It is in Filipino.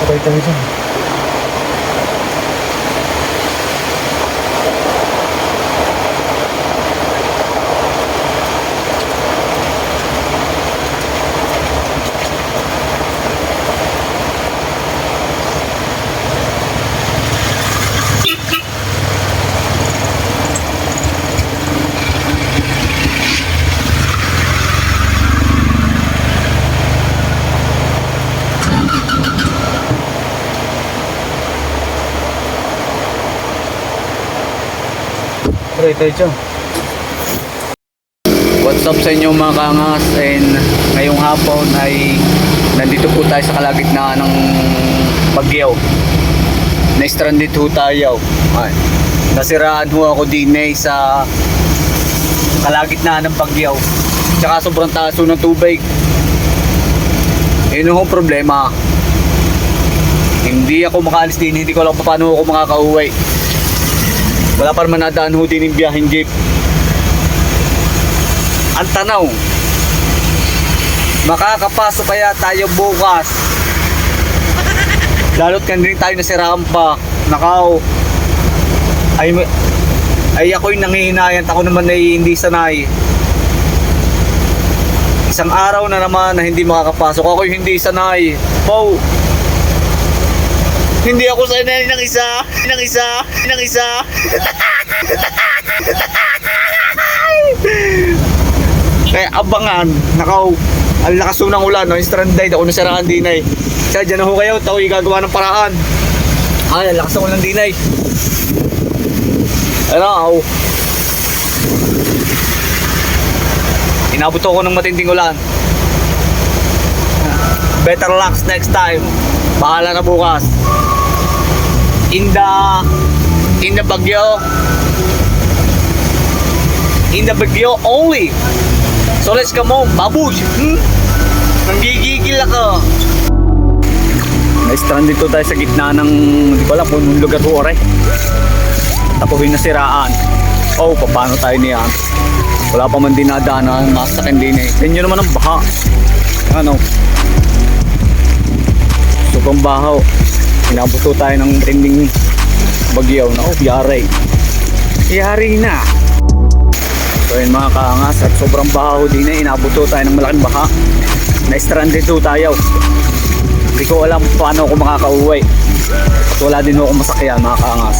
Patay tayo dyan. Patay tayo dyan. What's up sa inyo mga kangas, and ngayong hapon ay nandito po tayo sa kalagitnaan ng Bagyaw. Na-stranded ho tayo. Ay, nasiraan ho ako din sa kalagitnaan ng Bagyaw. Tsaka sobrang taas ho ng tubig. Yun ho problema. Hindi ako makaalis din, hindi ko alam paano ako makakauwi. Wala pa naman nadaan ho din yung biyaheng jeep. Ang tanong, makakapasok kaya tayo bukas? Lalo't kanina tayo nasiraan pa. Nakaw, ay ako'y nanghihinayan. Ako naman ay hindi sanay. Isang araw na naman na hindi makakapasok. Ako'y hindi sanay. Po, hindi ako sanay ng isa. Kaya abangan, nakaw, ang lakas ng ulan, no? Stranded ako nasiraan din ay. Kaya dyan na ho kayo, ako'y gagawa ng paraan. Ay, ang lakas ng ulan din ay. Ano, inabot ako ng matinding ulan. Better luck next time. Bahala na bukas. In the Bagyo. In the Bagyo only. So let's come on, babush. Nanggigigil ako. Na-stranded to tayo sa gitna ng, hindi ko alam kung lugar ko oray. Tapos yung nasiraan. Oh, paano tayo niyan? Wala pa man dinadaanan, masakin din eh. Yan yun naman ang baha. Ano? Sobrang bahaw. Inabuto tayo ng trending Bagyaw na, oh, yari. Yari na. So yun mga kaangas, at sobrang bahaw din eh. Inabuto tayo ng malaking baha. Na-stranded to tayo. Hindi ko alam paano ako makakauwi. At wala din ako masakyan mga kaangas.